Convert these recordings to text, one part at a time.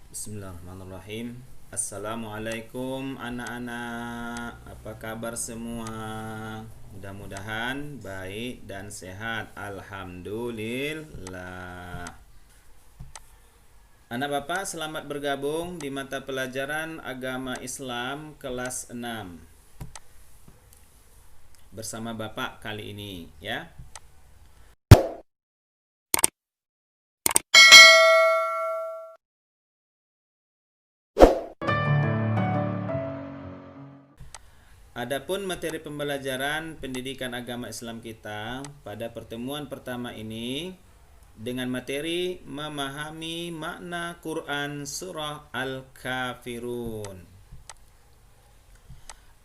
Bismillahirrahmanirrahim. Assalamualaikum anak-anak. Apa kabar semua? Mudah-mudahan baik dan sehat. Alhamdulillah. Anak Bapak, selamat bergabung di mata pelajaran Agama Islam kelas 6 bersama Bapak kali ini, ya. Adapun materi pembelajaran pendidikan agama Islam kita pada pertemuan pertama ini dengan materi memahami makna Quran surah Al-Kafirun.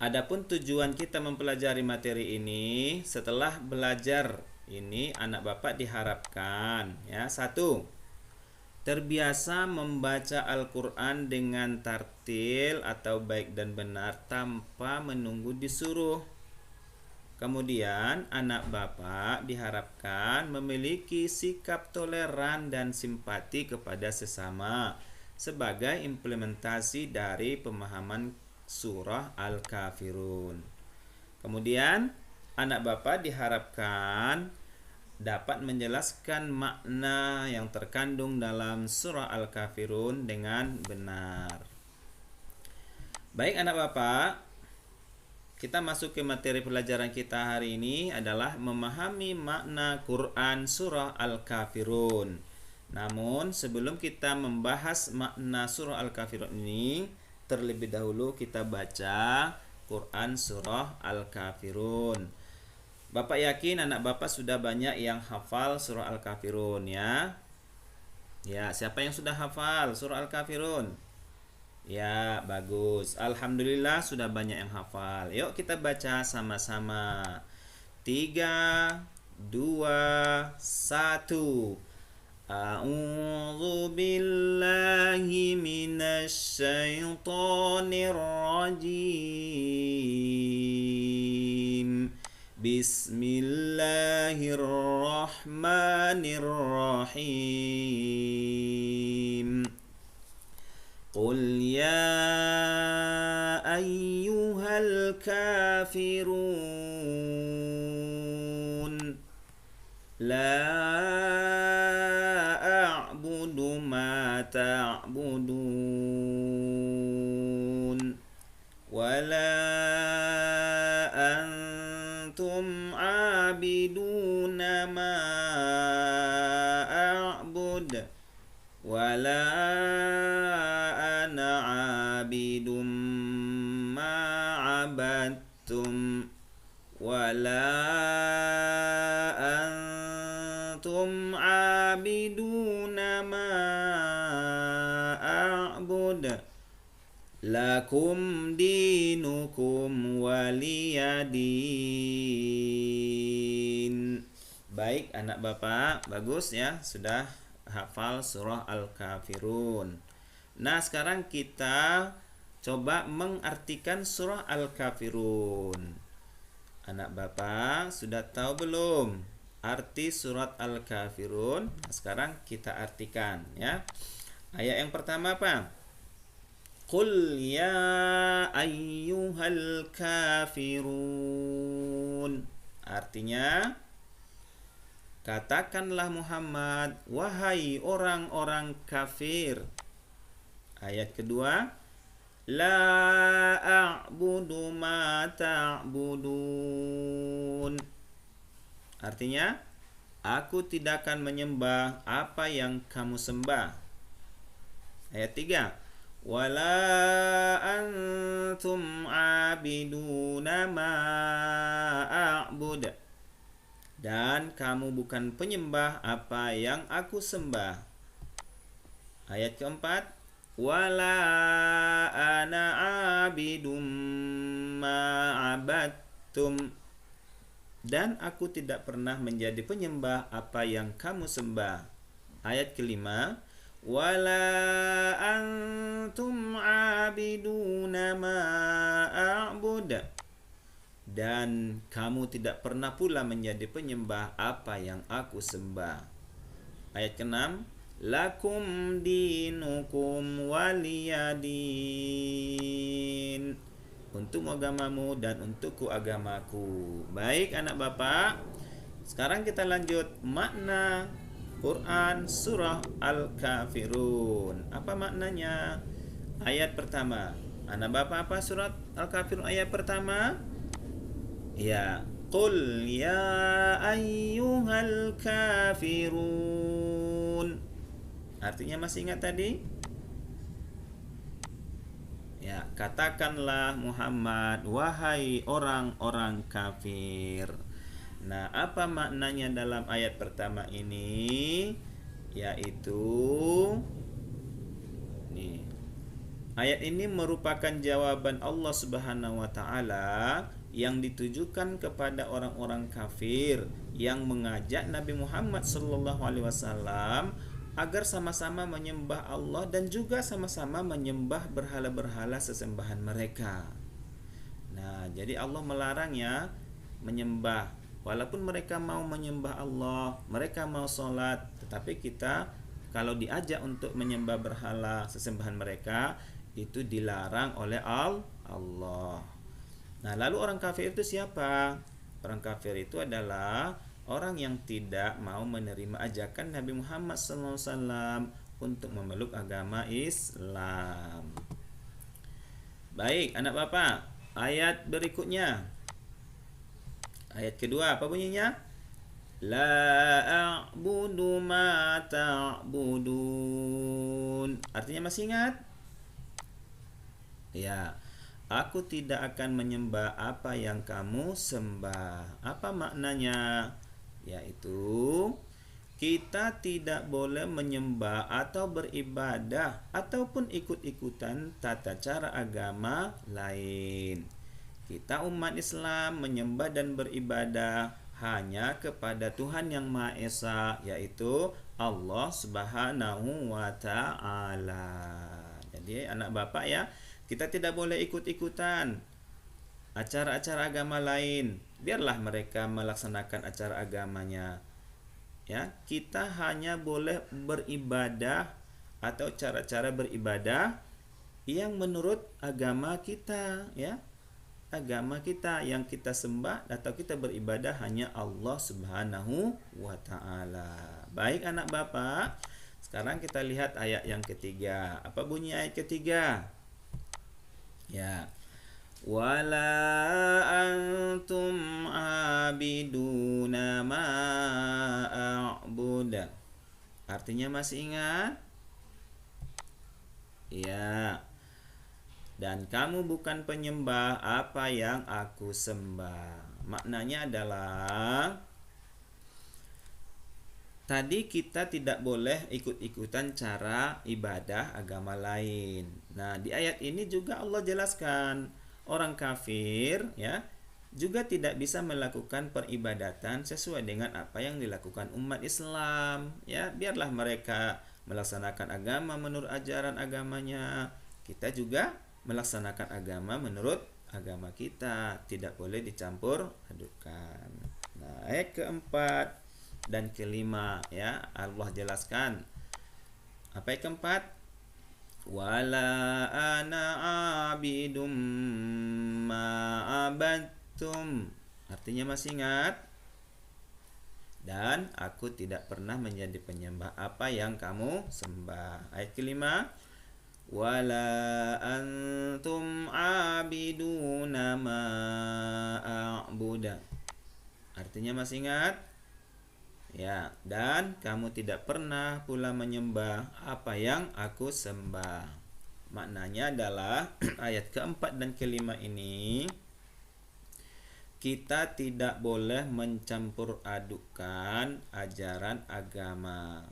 Adapun tujuan kita mempelajari materi ini, setelah belajar ini anak Bapak diharapkan ya, satu, terbiasa membaca Al-Quran dengan tartil atau baik dan benar tanpa menunggu disuruh. Kemudian anak Bapak diharapkan memiliki sikap toleran dan simpati kepada sesama sebagai implementasi dari pemahaman surah Al-Kafirun. Kemudian anak Bapak diharapkan dapat menjelaskan makna yang terkandung dalam surah Al-Kafirun dengan benar. Baik anak Bapak, kita masuk ke materi pelajaran kita hari ini adalah memahami makna Quran surah Al-Kafirun. Namun sebelum kita membahas makna surah Al-Kafirun ini, terlebih dahulu kita baca Quran surah Al-Kafirun. Bapak yakin anak Bapak sudah banyak yang hafal surah Al-Kafirun ya? Ya, siapa yang sudah hafal surah Al-Kafirun? Ya, bagus. Alhamdulillah sudah banyak yang hafal. Yuk kita baca sama-sama. 3, 2, 1. A'udzu billahi minasyaitonir rajim. Bismillahirrahmanirrahim. Qul ya ayyuhal kafirun la a'budu ma ta'budun wa la antum 'abiduna ma a'bud wa la ana 'abidum ma 'abadtum wa la antum 'abiduna ma a'bud lakum dinukum waliyadin. Baik anak Bapak, bagus ya, sudah hafal surah Al-Kafirun. Nah, sekarang kita coba mengartikan surah Al-Kafirun. Anak Bapak sudah tahu belum arti surat Al-Kafirun? Nah, sekarang kita artikan ya. Ayat yang pertama apa? Qul ya ayyuhal kafirun. Artinya, katakanlah Muhammad, wahai orang-orang kafir. Ayat kedua, la a'budu ma ta'budun. Artinya, aku tidak akan menyembah apa yang kamu sembah. Ayat 3, wala antum 'abiduna ma a'bud. Dan kamu bukan penyembah apa yang aku sembah. Ayat keempat, wala ana 'abidum ma 'abadtum. Dan aku tidak pernah menjadi penyembah apa yang kamu sembah. Ayat kelima, wala antum 'abiduna ma a'bud. Dan kamu tidak pernah pula menjadi penyembah apa yang aku sembah. Ayat ke-6, lakum dinukum waliyadin. Untukmu agamamu dan untukku agamaku. Baik anak bapak, sekarang kita lanjut makna Quran surah Al-Kafirun. Apa maknanya? Ayat pertama. Anak bapak, apa surat Al-Kafirun ayat pertama? Ya, Qul ya ayyuhal kafirun. Artinya masih ingat tadi? Ya, katakanlah Muhammad, wahai orang-orang kafir. Nah, apa maknanya dalam ayat pertama ini? Yaitu nih. Ayat ini merupakan jawaban Allah Subhanahu wa taala yang ditujukan kepada orang-orang kafir yang mengajak Nabi Muhammad sallallahu alaihi wasallam agar sama-sama menyembah Allah dan juga sama-sama menyembah berhala-berhala sesembahan mereka. Nah, jadi Allah melarangnya menyembah. Walaupun mereka mau menyembah Allah, mereka mau sholat, tetapi kita kalau diajak untuk menyembah berhala sesembahan mereka, itu dilarang oleh Allah. Nah, lalu orang kafir itu siapa? Orang kafir itu adalah orang yang tidak mau menerima ajakan Nabi Muhammad SAW untuk memeluk agama Islam. Baik, anak bapak, ayat berikutnya. Ayat kedua, apa bunyinya? La a'budu ma ta'budun. Artinya masih ingat? Ya, aku tidak akan menyembah apa yang kamu sembah. Apa maknanya? Yaitu kita tidak boleh menyembah atau beribadah ataupun ikut-ikutan tata cara agama lain. Kita umat Islam menyembah dan beribadah hanya kepada Tuhan yang Maha Esa, yaitu Allah Subhanahu wa taala. Jadi anak bapak ya, kita tidak boleh ikut-ikutan acara-acara agama lain. Biarlah mereka melaksanakan acara agamanya. Ya, kita hanya boleh beribadah atau cara-cara beribadah yang menurut agama kita, ya. Agama kita yang kita sembah atau kita beribadah hanya Allah Subhanahu wa taala. Baik anak bapak, sekarang kita lihat ayat yang ketiga. Apa bunyi ayat ketiga? Ya. Wala antum abiduna ma a'budu. Artinya masih ingat? Ya. Dan kamu bukan penyembah apa yang aku sembah. Maknanya adalah tadi kita tidak boleh ikut-ikutan cara ibadah agama lain. Nah, di ayat ini juga Allah jelaskan orang kafir ya juga tidak bisa melakukan peribadatan sesuai dengan apa yang dilakukan umat Islam. Ya, biarlah mereka melaksanakan agama menurut ajaran agamanya. Kita juga melaksanakan agama menurut agama kita. Tidak boleh dicampur adukan. Nah, ayat keempat dan kelima ya Allah jelaskan. Apa yang keempat? Wala ana abidum ma abattum. Artinya masih ingat? Dan aku tidak pernah menjadi penyembah apa yang kamu sembah. Ayat kelima, wala antum abiduna ma a'budu. Artinya masih ingat? Ya, dan kamu tidak pernah pula menyembah apa yang aku sembah. Maknanya adalah ayat keempat dan kelima ini kita tidak boleh mencampur adukan ajaran agama.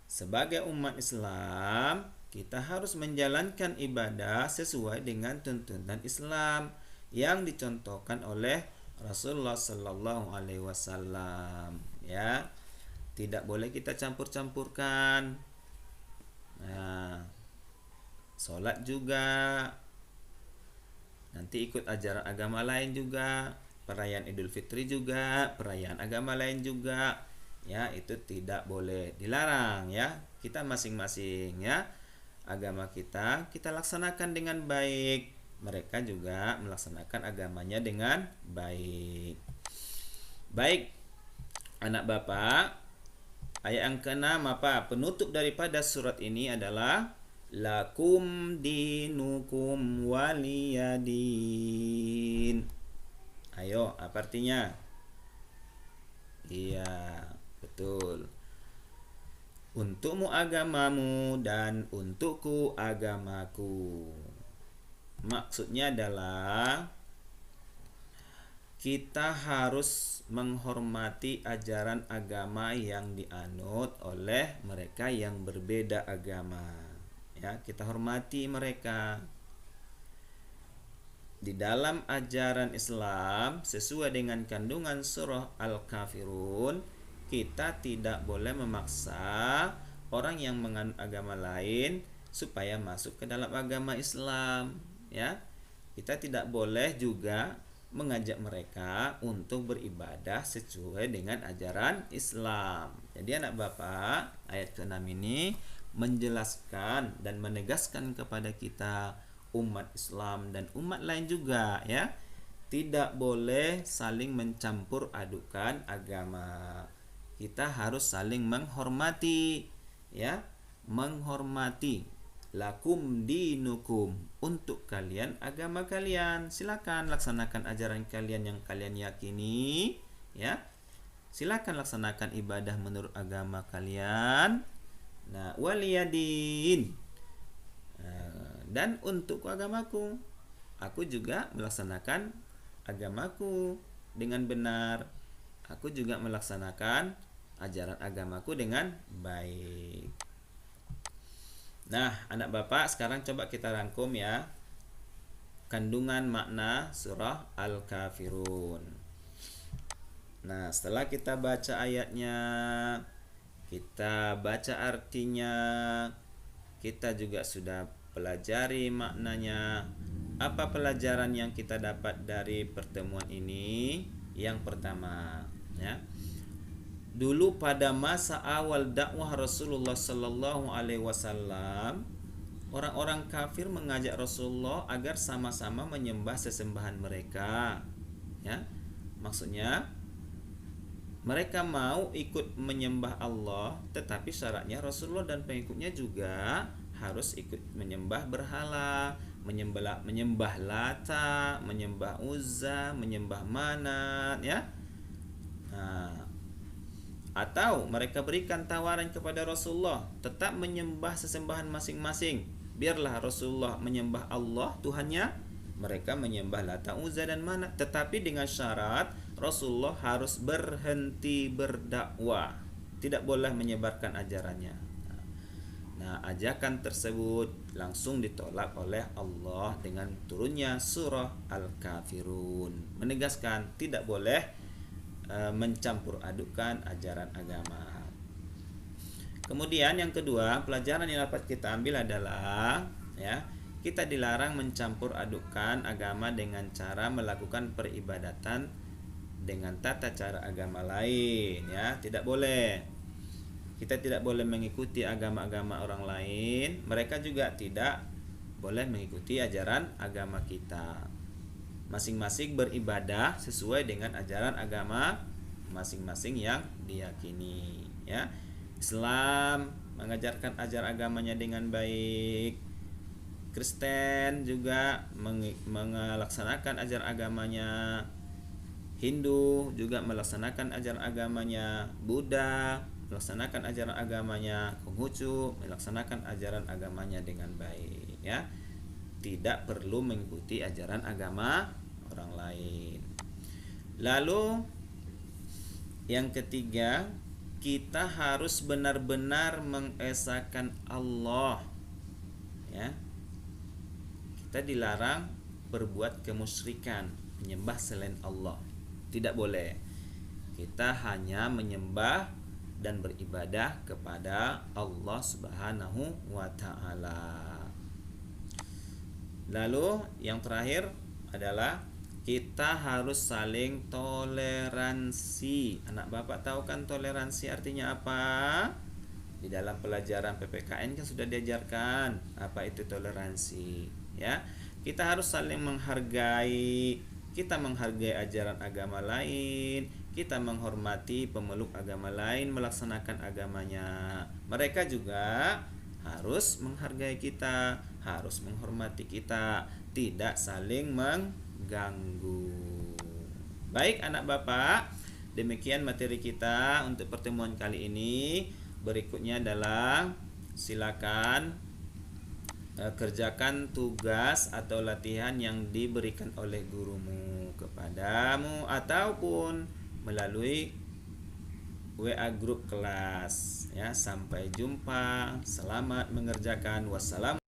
Sebagai umat Islam, kita harus menjalankan ibadah sesuai dengan tuntunan Islam yang dicontohkan oleh Rasulullah Sallallahu Alaihi Wasallam. Ya. Tidak boleh kita campur-campurkan. Nah, sholat juga, nanti ikut ajaran agama lain juga, perayaan Idul Fitri juga, perayaan agama lain juga. ya itu tidak boleh, dilarang ya. Kita masing-masing ya agama kita laksanakan dengan baik, mereka juga melaksanakan agamanya dengan baik. Baik, anak Bapak, ayat yang ke-6 apa? Penutup daripada surat ini adalah lakum dinukum waliyadin. Ayo, apa artinya? Iya, betul. Untukmu agamamu dan untukku agamaku. Maksudnya adalah kita harus menghormati ajaran agama yang dianut oleh mereka yang berbeda agama. Ya, kita hormati mereka. Di dalam ajaran Islam sesuai dengan kandungan surah Al-Kafirun, kita tidak boleh memaksa orang yang menganut agama lain supaya masuk ke dalam agama Islam, ya. Kita tidak boleh juga mengajak mereka untuk beribadah sesuai dengan ajaran Islam. Jadi anak Bapak, ayat ke-6 ini menjelaskan dan menegaskan kepada kita umat Islam dan umat lain juga ya, tidak boleh saling mencampur adukan agama. Kita harus saling menghormati ya, menghormati. Lakum dinukum, untuk kalian agama kalian. Silakan laksanakan ajaran kalian yang kalian yakini ya. Silakan laksanakan ibadah menurut agama kalian. Nah, waliyadin. Dan untuk agamaku, aku juga melaksanakan agamaku dengan benar. Aku juga melaksanakan ajaran agamaku dengan baik. Nah, anak Bapak, sekarang coba kita rangkum ya kandungan makna surah Al-Kafirun. Nah, setelah kita baca ayatnya, kita baca artinya, kita juga sudah pelajari maknanya. Apa pelajaran yang kita dapat dari pertemuan ini? Yang pertama, ya. Dulu pada masa awal dakwah Rasulullah Sallallahu Alaihi Wasallam, orang-orang kafir mengajak Rasulullah agar sama-sama menyembah sesembahan mereka. Ya, maksudnya mereka mau ikut menyembah Allah, tetapi syaratnya Rasulullah dan pengikutnya juga harus ikut menyembah berhala, menyembah Lata, menyembah Uzza, menyembah Manat, ya. Nah, atau mereka berikan tawaran kepada Rasulullah tetap menyembah sesembahan masing-masing. Biarlah Rasulullah menyembah Allah Tuhannya, mereka menyembah Lata, Uzza dan Manat, tetapi dengan syarat Rasulullah harus berhenti berdakwah, tidak boleh menyebarkan ajarannya. Nah, ajakan tersebut langsung ditolak oleh Allah dengan turunnya surah Al-Kafirun, menegaskan tidak boleh mencampur adukan ajaran agama. Kemudian yang kedua, pelajaran yang dapat kita ambil adalah ya, kita dilarang mencampur adukan agama dengan cara melakukan peribadatan dengan tata cara agama lain ya, tidak boleh. Kita tidak boleh mengikuti agama-agama orang lain, mereka juga tidak boleh mengikuti ajaran agama kita. Masing-masing beribadah sesuai dengan ajaran agama masing-masing yang diyakini ya. Islam mengajarkan ajaran agamanya dengan baik. Kristen juga melaksanakan ajaran agamanya. Hindu juga melaksanakan ajaran agamanya. Buddha melaksanakan ajaran agamanya. Konghucu melaksanakan ajaran agamanya dengan baik ya. Tidak perlu mengikuti ajaran agama orang lain. Lalu yang ketiga, kita harus benar-benar mengesahkan Allah ya. Kita dilarang berbuat kemusyrikan, menyembah selain Allah. Tidak boleh. Kita hanya menyembah dan beribadah kepada Allah Subhanahu wa taala. Lalu yang terakhir adalah kita harus saling toleransi. Anak Bapak tahu kan toleransi artinya apa? Di dalam pelajaran PPKN kan sudah diajarkan apa itu toleransi, ya. Kita harus saling menghargai. Kita menghargai ajaran agama lain, kita menghormati pemeluk agama lain melaksanakan agamanya. Mereka juga harus menghargai kita, harus menghormati kita, tidak saling mengganggu. Baik anak Bapak, demikian materi kita untuk pertemuan kali ini. Berikutnya adalah silakan kerjakan tugas atau latihan yang diberikan oleh gurumu kepadamu ataupun melalui WA grup kelas, ya. Sampai jumpa, selamat mengerjakan. Wassalam.